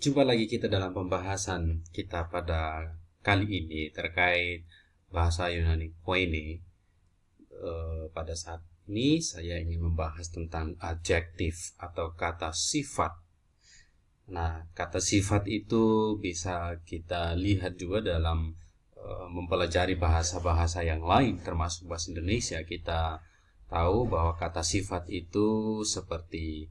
Jumpa lagi kita dalam pembahasan kita pada kali ini terkait bahasa Yunani Koine. Pada saat ini saya ingin membahas tentang adjektif atau kata sifat. Nah, kata sifat itu bisa kita lihat juga dalam mempelajari bahasa-bahasa yang lain termasuk bahasa Indonesia. Kita tahu bahwa kata sifat itu seperti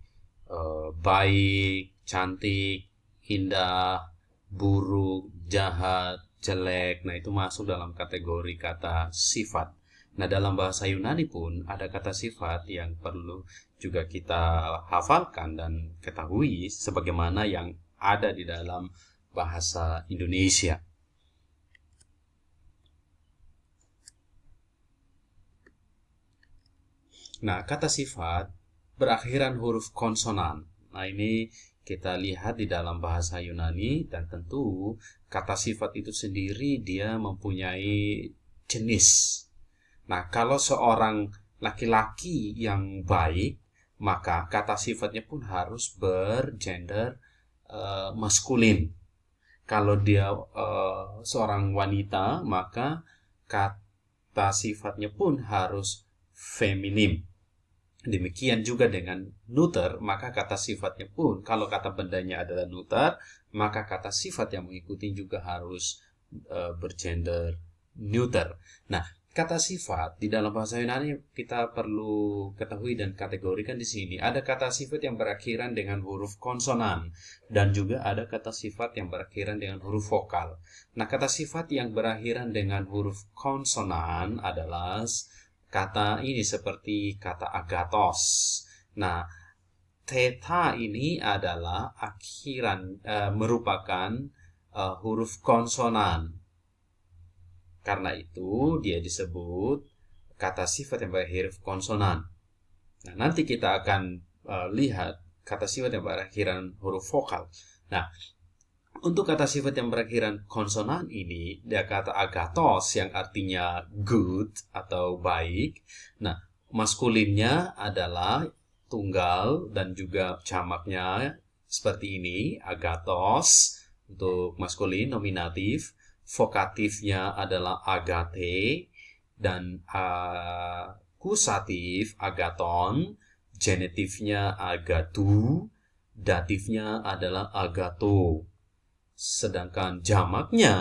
baik, cantik, indah, buruk, jahat, jelek. Nah, itu masuk dalam kategori kata sifat. Nah, dalam bahasa Yunani pun ada kata sifat yang perlu juga kita hafalkan dan ketahui sebagaimana yang ada di dalam bahasa Indonesia. Nah, kata sifat berakhiran huruf konsonan. Nah, ini kita lihat di dalam bahasa Yunani dan tentu kata sifat itu sendiri dia mempunyai jenis. Nah, kalau seorang laki-laki yang baik, maka kata sifatnya pun harus bergender maskulin. Kalau dia seorang wanita, maka kata sifatnya pun harus feminim. Demikian juga dengan neuter, maka kata sifatnya pun, kalau kata bendanya adalah neuter, maka kata sifat yang mengikuti juga harus bergender neuter. Nah, kata sifat di dalam bahasa Yunani kita perlu ketahui dan kategorikan di sini. Ada kata sifat yang berakhiran dengan huruf konsonan dan juga ada kata sifat yang berakhiran dengan huruf vokal. Nah, kata sifat yang berakhiran dengan huruf konsonan adalah kata ini seperti kata agatos. Nah, theta ini adalah merupakan huruf konsonan. Karena itu dia disebut kata sifat yang berhuruf konsonan. Nah, nanti kita akan lihat kata sifat yang berakhiran huruf vokal. Nah, untuk kata sifat yang berakhiran konsonan ini, dia kata agatos yang artinya good atau baik. Nah, maskulinnya adalah tunggal dan juga jamaknya seperti ini, agatos untuk maskulin nominatif. Vokatifnya adalah agate dan akusatif agaton, genitifnya agatu, datifnya adalah agato. Sedangkan jamaknya,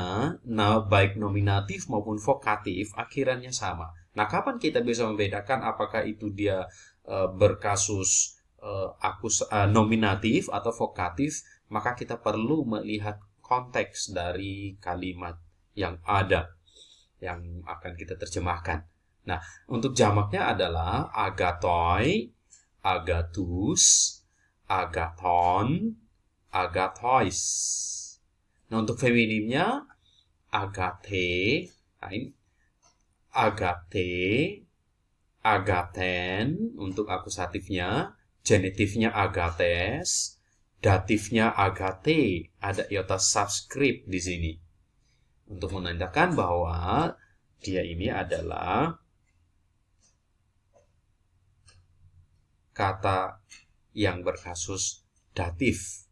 nah baik nominatif maupun vokatif, akhirannya sama. Nah, kapan kita bisa membedakan apakah itu dia berkasus nominatif atau vokatif? Maka kita perlu melihat konteks dari kalimat yang ada, yang akan kita terjemahkan. Nah, untuk jamaknya adalah agatoi, agatus, agaton, agatois. Nah, untuk feminimnya agate, nah ini agate, agaten untuk akusatifnya, genitifnya agates, datifnya agate, ada iota subscript di sini untuk menandakan bahwa dia ini adalah kata yang berkasus datif.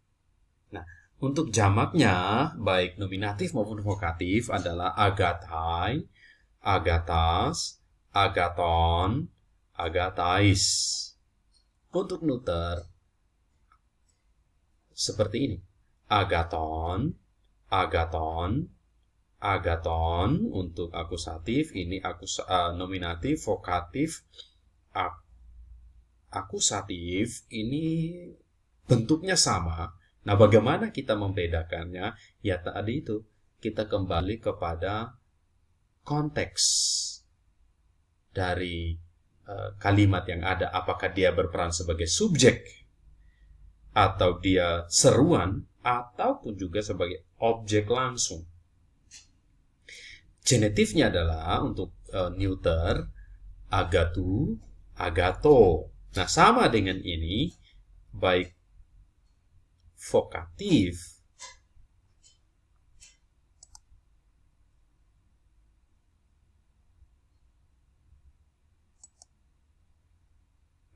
Nah, untuk jamaknya, baik nominatif maupun vokatif adalah agatai, agatas, agaton, agatais. Untuk neuter, seperti ini. Agaton, agaton, agaton. Untuk akusatif, ini nominatif, vokatif, akusatif. Ini bentuknya sama. Nah, bagaimana kita membedakannya? Ya tadi itu, kita kembali kepada konteks dari kalimat yang ada. Apakah dia berperan sebagai subjek, atau dia seruan, ataupun juga sebagai objek langsung. Genitifnya adalah untuk neuter, agatu, agato. Nah, sama dengan ini, baik vokatif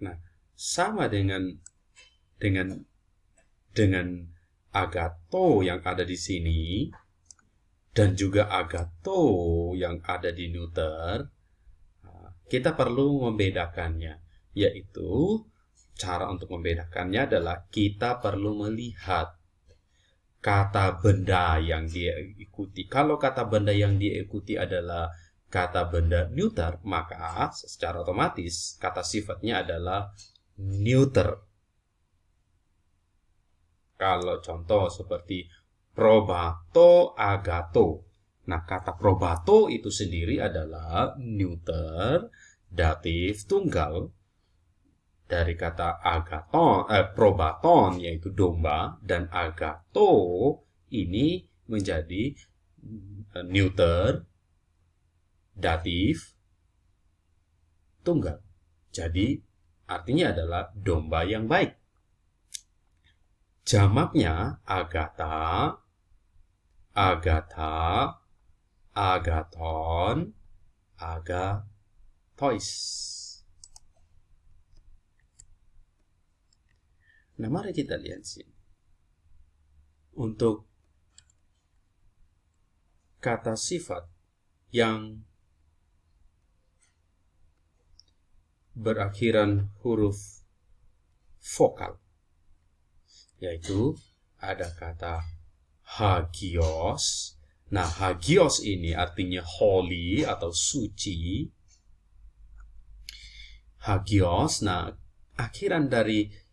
nah sama dengan dengan agato yang ada di sini dan juga agato yang ada di neuter, kita perlu membedakannya. Yaitu, cara untuk membedakannya adalah kita perlu melihat kata benda yang dia ikuti. Kalau kata benda yang dia ikuti adalah kata benda neuter, maka secara otomatis kata sifatnya adalah neuter. Kalau contoh seperti probato agato. Nah, kata probato itu sendiri adalah neuter datif tunggal dari kata probaton yaitu domba, dan agato ini menjadi neuter datif tunggal. Jadi artinya adalah domba yang baik. Jamaknya agata, agata, agaton, agatois. Nah, mari kita lihat sini. Untuk kata sifat yang berakhiran huruf vokal, yaitu ada kata hagios. Nah, hagios ini artinya holy atau suci. Hagios, nah, akhiran dari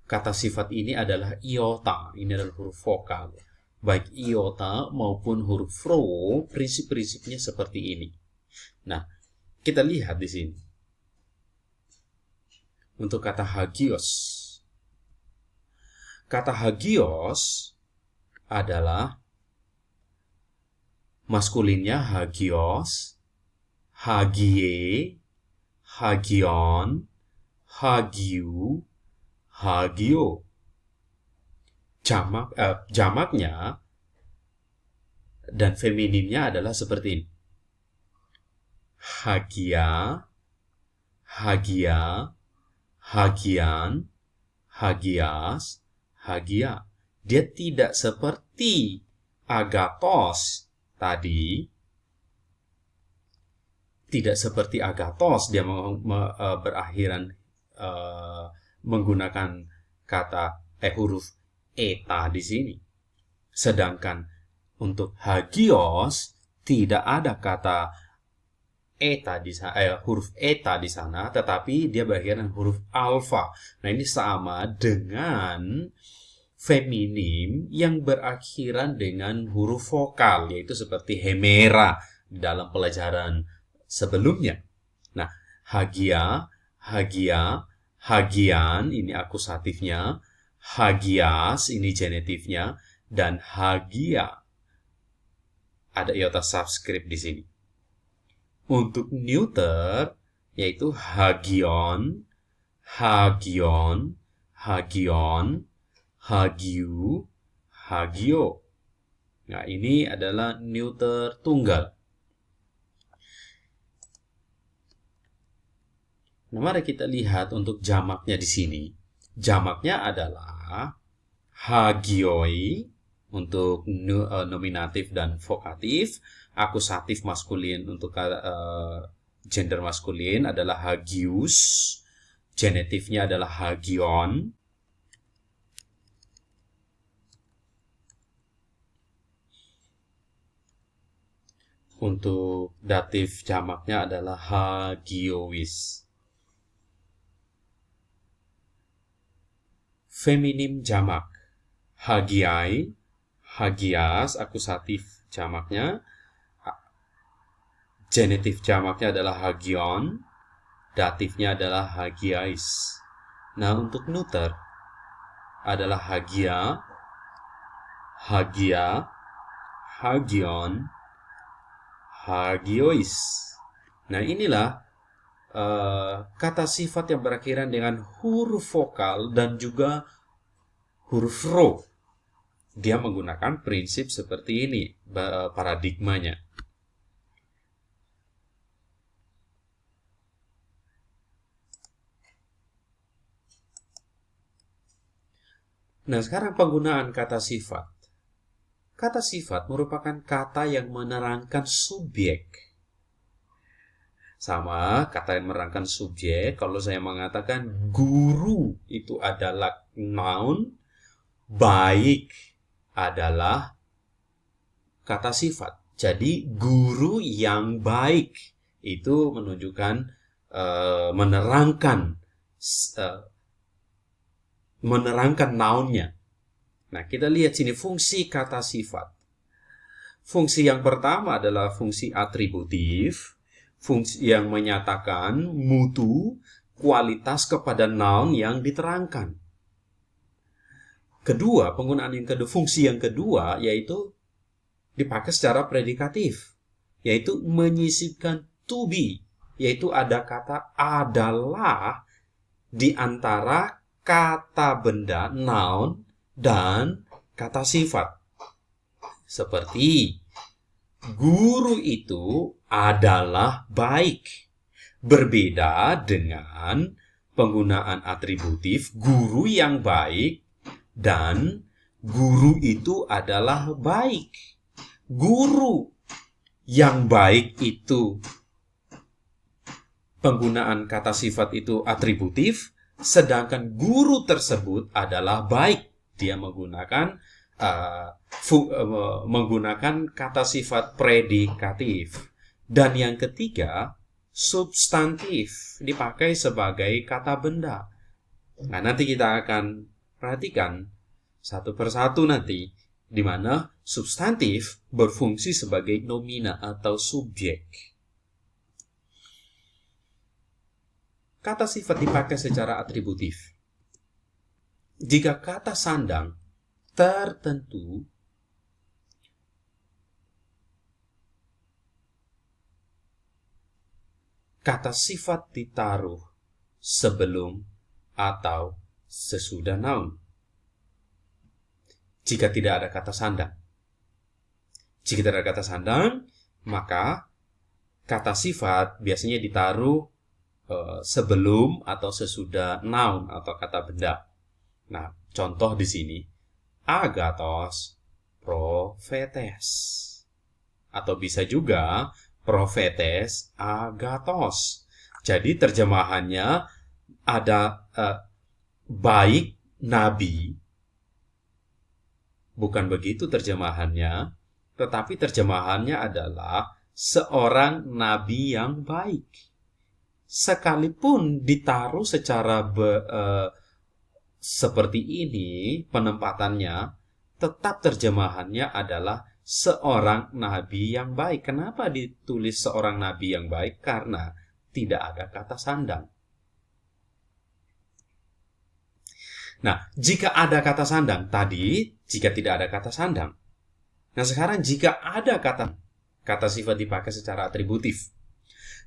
kata sifat ini adalah iota. Ini adalah huruf vokal. Baik iota maupun huruf ro, prinsip-prinsipnya seperti ini. Nah, kita lihat di sini. Untuk kata hagios. Kata hagios adalah maskulinnya hagios, hagie, hagion, hagiu, hagio. Jamaknya dan femininnya adalah seperti ini. Hagia, hagia, hagian, hagias, hagia. Dia tidak seperti agatos tadi. Tidak seperti agatos, dia berakhiran menggunakan kata huruf eta di sini. Sedangkan untuk hagios tidak ada kata eta di sana, huruf eta di sana, tetapi dia berakhiran huruf alfa. Nah, ini sama dengan feminim yang berakhiran dengan huruf vokal, yaitu seperti hemera di dalam pelajaran sebelumnya. Nah, hagia, hagia, hagian ini akusatifnya, hagias ini genitifnya, dan hagia ada iota subscript di sini. Untuk neuter yaitu hagion, hagion, hagion, hagiu, hagio. Nah, ini adalah neuter tunggal. Nah, mari kita lihat untuk jamaknya di sini. Jamaknya adalah hagioi untuk nominatif dan vokatif, akusatif maskulin untuk gender maskulin adalah hagius, genitifnya adalah hagion. Untuk datif jamaknya adalah hagiois. Feminim jamak hagiai, hagias, akusatif jamaknya. Genitif jamaknya adalah hagion, datifnya adalah hagiais. Nah, untuk neuter adalah hagia, hagia, hagion, hagiois. Nah, inilah kata sifat yang berakhiran dengan huruf vokal dan juga huruf ro. Dia menggunakan prinsip seperti ini paradigmanya. Nah, sekarang penggunaan kata sifat. Kata sifat merupakan kata yang menerangkan subjek. Sama kata yang menerangkan subjek, kalau saya mengatakan guru itu adalah noun, baik adalah kata sifat. Jadi guru yang baik itu menunjukkan menerangkan nounnya. Nah, kita lihat sini fungsi kata sifat. Fungsi yang pertama adalah fungsi atributif, fungsi yang menyatakan mutu, kualitas kepada noun yang diterangkan. Kedua, penggunaan yang kedua, fungsi yang kedua yaitu dipakai secara predikatif, yaitu menyisipkan to be, yaitu ada kata adalah di antara kata benda, noun, dan kata sifat. Seperti, guru itu adalah baik. Berbeda dengan penggunaan atributif, guru yang baik dan guru itu adalah baik. Guru yang baik itu, penggunaan kata sifat itu atributif, sedangkan guru tersebut adalah baik. Dia menggunakan kata sifat predikatif. Dan yang ketiga, substantif, dipakai sebagai kata benda. Nah, nanti kita akan perhatikan satu persatu nanti, di mana substantif berfungsi sebagai nomina atau subjek. Kata sifat dipakai secara atributif. Jika kata sandang tertentu kata sifat ditaruh sebelum atau sesudah noun. Jika tidak ada kata sandang. Jika tidak ada kata sandang, maka kata sifat biasanya ditaruh sebelum atau sesudah noun atau kata benda. Nah, contoh di sini, agathos prophetes. Atau bisa juga prophetes agathos. Jadi terjemahannya ada baik nabi. Bukan begitu terjemahannya, tetapi terjemahannya adalah seorang nabi yang baik. Sekalipun ditaruh secara seperti ini penempatannya, tetap terjemahannya adalah seorang nabi yang baik. Kenapa ditulis seorang nabi yang baik? Karena tidak ada kata sandang. Nah, jika ada kata sandang, tadi jika tidak ada kata sandang. Nah, sekarang jika ada kata sifat dipakai secara atributif.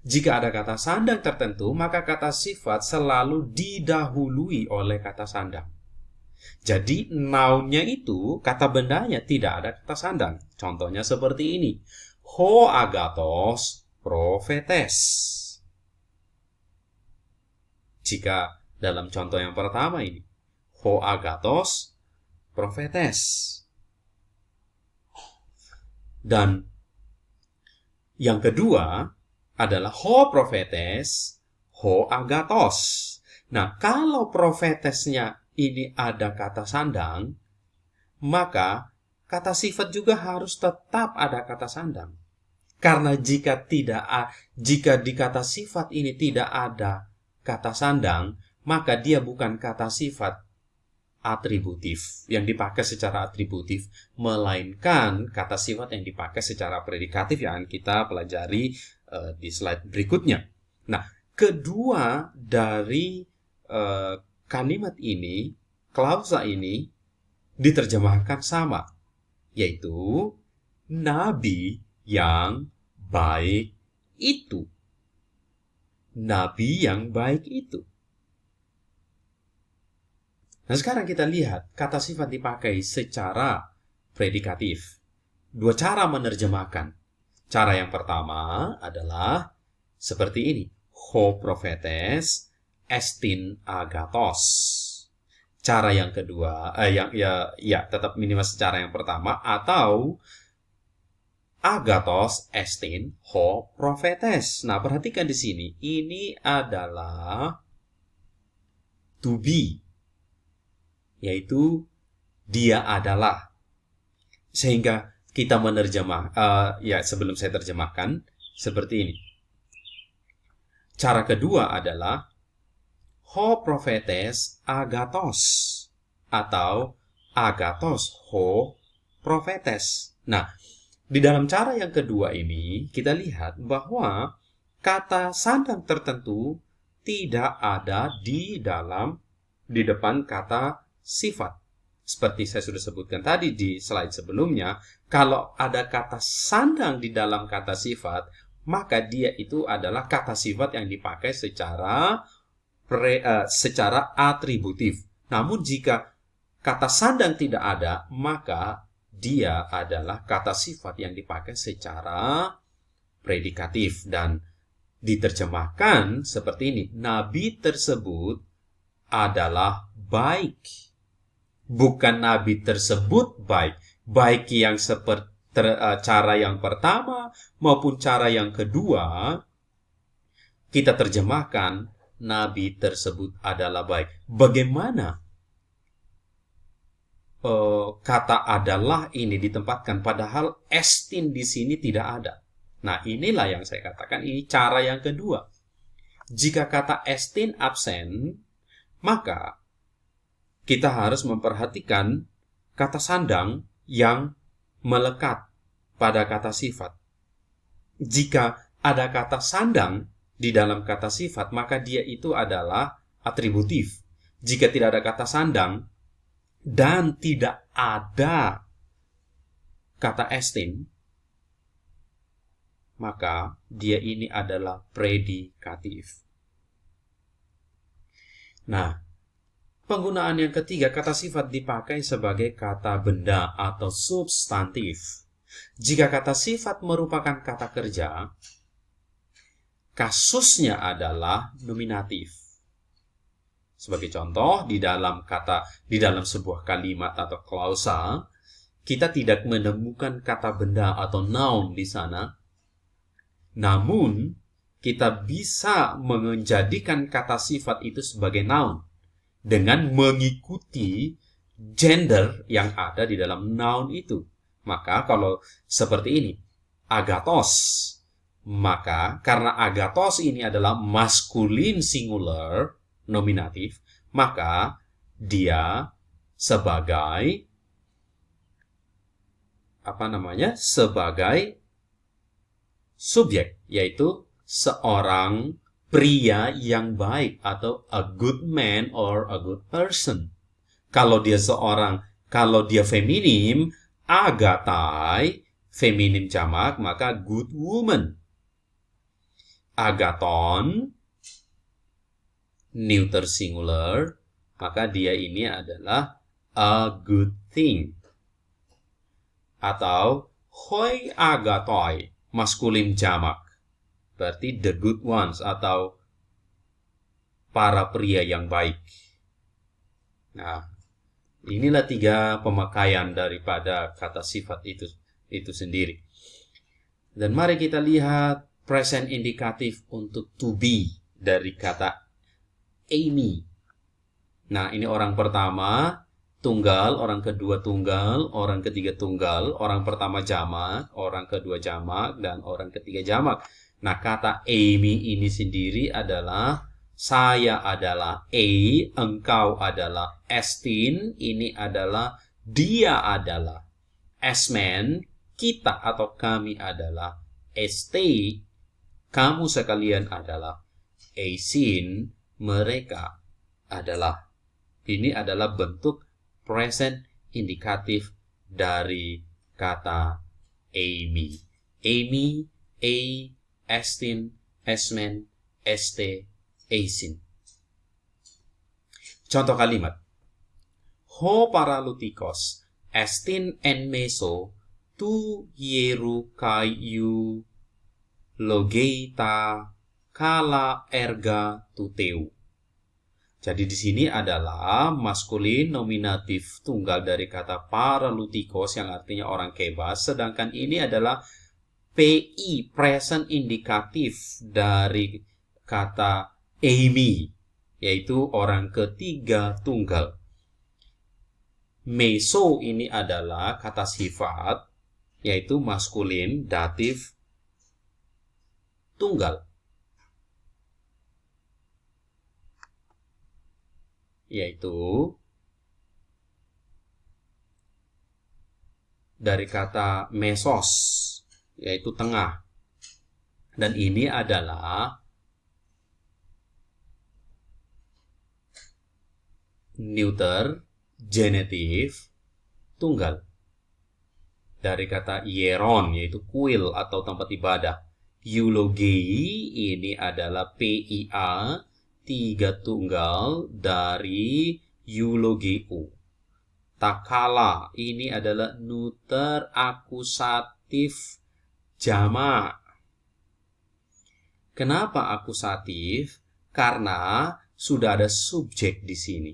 Jika ada kata sandang tertentu, maka kata sifat selalu didahului oleh kata sandang. Jadi, nounnya itu, kata bendanya tidak ada kata sandang. Contohnya seperti ini. Ho agathos prophetes. Jika dalam contoh yang pertama ini, ho agathos prophetes. Dan yang kedua adalah ho prophetes, ho agathos. Nah, kalau prophetesnya ini ada kata sandang, maka kata sifat juga harus tetap ada kata sandang. Karena jika di kata sifat ini tidak ada kata sandang, maka dia bukan kata sifat atributif yang dipakai secara atributif, melainkan kata sifat yang dipakai secara predikatif yang kita pelajari di slide berikutnya. Nah, kedua dari kalimat ini, klausa ini diterjemahkan sama, yaitu nabi yang baik itu. Nabi yang baik itu. Nah, sekarang kita lihat kata sifat dipakai secara predikatif. Dua cara menerjemahkan. Cara yang pertama adalah seperti ini. Ho prophetes estin agathos. cara yang kedua, tetap minimal secara yang pertama, atau agathos estin ho prophetes. Nah, perhatikan di sini, ini adalah to be, yaitu dia adalah. Sehingga kita menerjemah, sebelum saya terjemahkan, seperti ini. Cara kedua adalah ho prophetes agathos atau agathos ho prophetes. Nah, di dalam cara yang kedua ini kita lihat bahwa kata sandang tertentu tidak ada di depan kata sifat. Seperti saya sudah sebutkan tadi di slide sebelumnya, kalau ada kata sandang di dalam kata sifat, maka dia itu adalah kata sifat yang dipakai secara atributif. Namun jika kata sandang tidak ada, maka dia adalah kata sifat yang dipakai secara predikatif dan diterjemahkan seperti ini. Nabi tersebut adalah baik. Bukan nabi tersebut baik. Baik yang seperti cara yang pertama maupun cara yang kedua, kita terjemahkan nabi tersebut adalah baik. Bagaimana kata adalah ini ditempatkan padahal estin di sini tidak ada. Nah, inilah yang saya katakan ini cara yang kedua. Jika kata estin absen, maka kita harus memperhatikan kata sandang yang melekat pada kata sifat. Jika ada kata sandang di dalam kata sifat, maka dia itu adalah atributif. Jika tidak ada kata sandang dan tidak ada kata estin, maka dia ini adalah predikatif. Nah, penggunaan yang ketiga, kata sifat dipakai sebagai kata benda atau substantif. Jika kata sifat merupakan kata kerja, kasusnya adalah nominatif. Sebagai contoh, di dalam sebuah kalimat atau klausa, kita tidak menemukan kata benda atau noun di sana. Namun, kita bisa menjadikan kata sifat itu sebagai noun dengan mengikuti gender yang ada di dalam noun itu. Maka kalau seperti ini, agathos, maka karena agathos ini adalah maskulin singular nominatif, maka dia sebagai sebagai subjek, yaitu seorang pria yang baik atau a good man or a good person. Kalau dia feminim, agathai, feminim jamak, maka good woman. Agathon, neuter singular, maka dia ini adalah a good thing. Atau hoi agathoi, maskulin jamak, berarti the good ones atau para pria yang baik. Nah, inilah 3 pemakaian daripada kata sifat itu sendiri. Dan mari kita lihat present indikatif untuk to be dari kata Amy. Nah, ini orang pertama tunggal, orang kedua tunggal, orang ketiga tunggal, orang pertama jamak, orang kedua jamak, dan orang ketiga jamak. Nah, kata Amy ini sendiri adalah saya adalah A, engkau adalah Estin, ini adalah dia adalah Esmen, kita atau kami adalah Este, kamu sekalian adalah Esin, mereka adalah. Ini adalah bentuk present indikatif dari kata Amy. Amy, A, Estin, Esmen, Este, Esin. Contoh kalimat. Ho paralutikos, estin en meso, tu hieru kaiu logeita kala erga tuteu. Jadi di sini adalah maskulin nominatif tunggal dari kata paralutikos yang artinya orang kebas, sedangkan ini adalah PI present indikatif dari kata Amy, yaitu orang ketiga tunggal. Meso ini adalah kata sifat, yaitu maskulin datif tunggal, yaitu dari kata mesos, yaitu tengah. Dan ini adalah neuter genetif tunggal dari kata hieron, yaitu kuil atau tempat ibadah. Eulogei ini adalah PIA 3 tunggal dari eulogeu. Takala ini adalah neuter akusatif jamak. Kenapa akusatif? Karena sudah ada subjek di sini.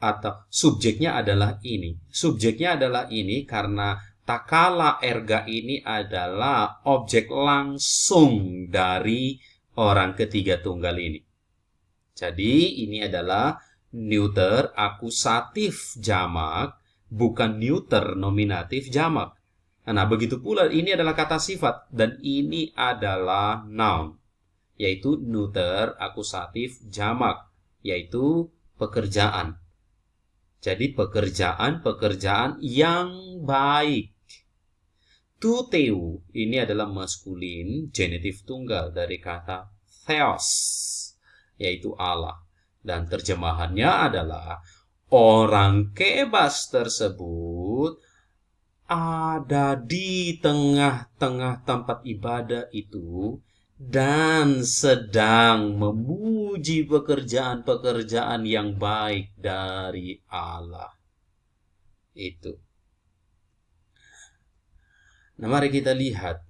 Atau subjeknya adalah ini. Subjeknya adalah ini karena takala erga ini adalah objek langsung dari orang ketiga tunggal ini. Jadi ini adalah neuter akusatif jamak, bukan neuter nominatif jamak. Nah, begitu pula ini adalah kata sifat dan ini adalah noun, yaitu neuter akusatif jamak, yaitu pekerjaan. Jadi pekerjaan yang baik. Tuteu ini adalah maskulin genitif tunggal dari kata theos, yaitu Allah. Dan terjemahannya adalah orang kebas tersebut ada di tengah-tengah tempat ibadah itu dan sedang memuji pekerjaan-pekerjaan yang baik dari Allah. Itu. Nah, mari kita lihat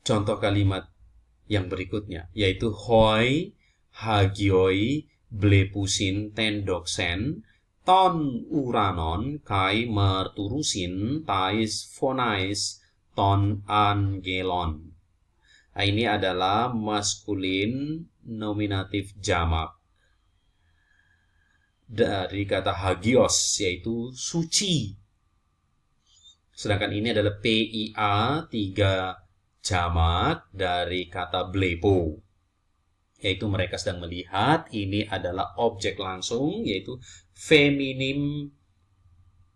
contoh kalimat yang berikutnya, yaitu hoi, hagioi, blepusin, tendoksen, ton uranon, kai merturusin, tais phonais, ton angelon. Nah, ini adalah maskulin nominatif jamak dari kata hagios, yaitu suci. Sedangkan ini adalah PIA 3 jamak dari kata blepo, yaitu mereka sedang melihat. Ini adalah objek langsung, yaitu feminim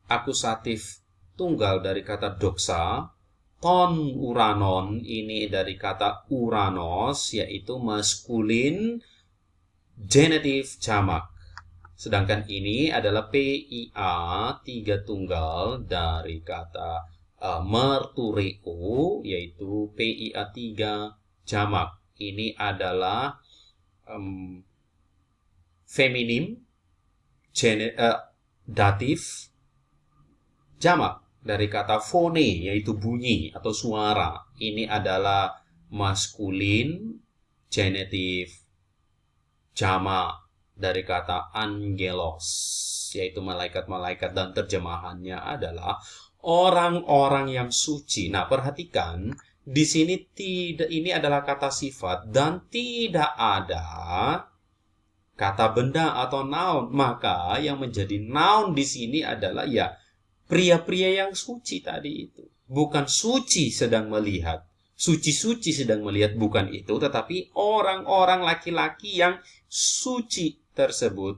akusatif tunggal dari kata doxa. Ton uranon ini dari kata uranos, yaitu maskulin genitif jamak. Sedangkan ini adalah PIA 3 tunggal dari kata mertureo, yaitu PIA 3 jamak. Ini adalah feminim datif jamak dari kata phone, yaitu bunyi atau suara. Ini adalah maskulin genitif jamak dari kata angelos, yaitu malaikat-malaikat, dan terjemahannya adalah orang-orang yang suci. Nah, perhatikan di sini ini adalah kata sifat dan tidak ada kata benda atau noun. Maka yang menjadi noun di sini adalah ya pria-pria yang suci tadi itu. Bukan suci sedang melihat. Suci-suci sedang melihat, bukan itu. Tetapi orang-orang laki-laki yang suci tersebut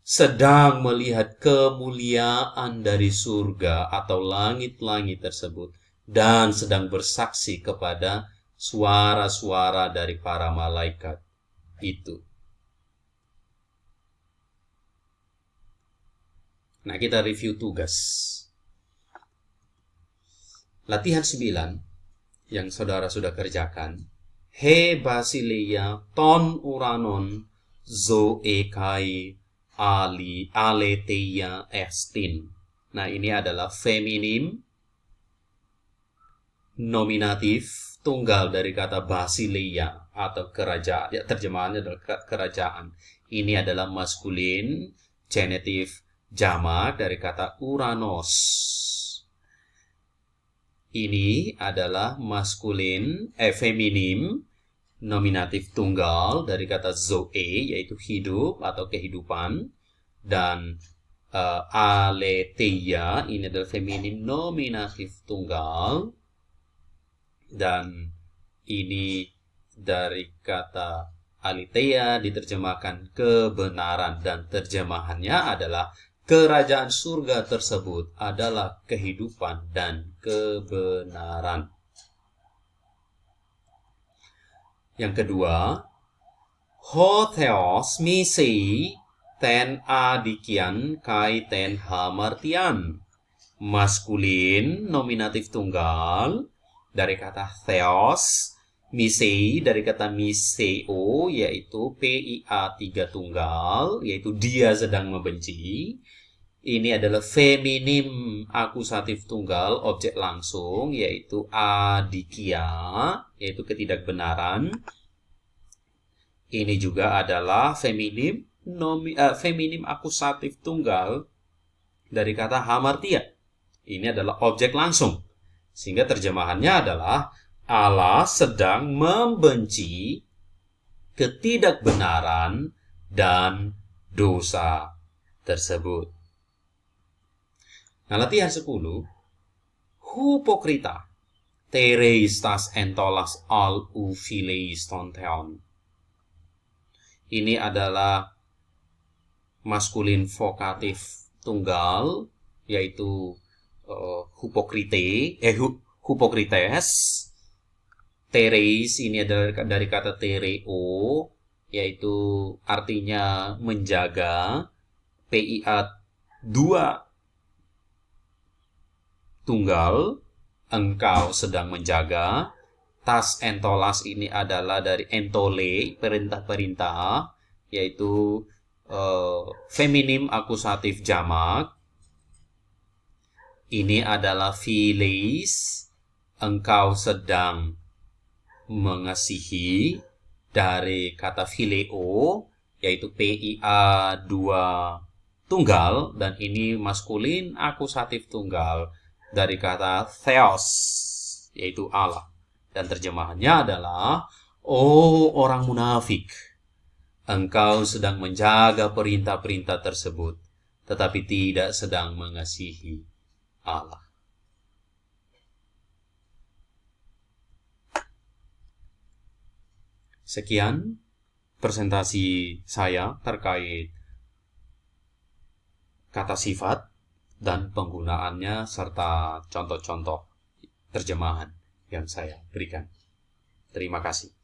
sedang melihat kemuliaan dari surga atau langit-langit tersebut. Dan sedang bersaksi kepada suara-suara dari para malaikat itu. Nah, kita review tugas. Latihan 9 yang saudara sudah kerjakan. He basileia ton uranon zo ekai ali aleteia estin. Nah, ini adalah feminim nominatif tunggal dari kata basileia atau kerajaan. Ya, terjemahannya adalah kerajaan. Ini adalah maskulin, genitif jamak dari kata uranos. Ini adalah maskulin, feminim, nominatif tunggal dari kata zoe, yaitu hidup atau kehidupan. Dan aletheia, ini adalah feminim nominatif tunggal. Dan ini dari kata aletheia diterjemahkan kebenaran, dan terjemahannya adalah kerajaan surga tersebut adalah kehidupan dan kebenaran. Yang kedua, ho theos misei ten adikian kai ten hamartian. Maskulin nominatif tunggal dari kata theos, misei dari kata miseo, yaitu PIA 3 tunggal, yaitu dia sedang membenci. Ini adalah feminim akusatif tunggal objek langsung, yaitu adikia, yaitu ketidakbenaran. Ini juga adalah feminim akusatif tunggal dari kata hamartia. Ini adalah objek langsung. Sehingga terjemahannya adalah Allah sedang membenci ketidakbenaran dan dosa tersebut. Nah, latihan 10. Hupokrita tereistas entolas al uphileis tontheon. Ini adalah maskulin vokatif tunggal, yaitu hupokrites. Tereis ini adalah dari kata tereo, yaitu artinya menjaga. PIA 2 tunggal, engkau sedang menjaga. Tas entolas ini adalah dari entole, perintah-perintah, yaitu feminim akusatif jamak. Ini adalah phileis, engkau sedang mengasihi, dari kata phileo, yaitu PIA 2 tunggal, dan ini maskulin akusatif tunggal dari kata theos, yaitu Allah. Dan terjemahannya adalah, oh orang munafik, engkau sedang menjaga perintah-perintah tersebut, tetapi tidak sedang mengasihi Allah. Sekian presentasi saya terkait kata sifat dan penggunaannya serta contoh-contoh terjemahan yang saya berikan. Terima kasih.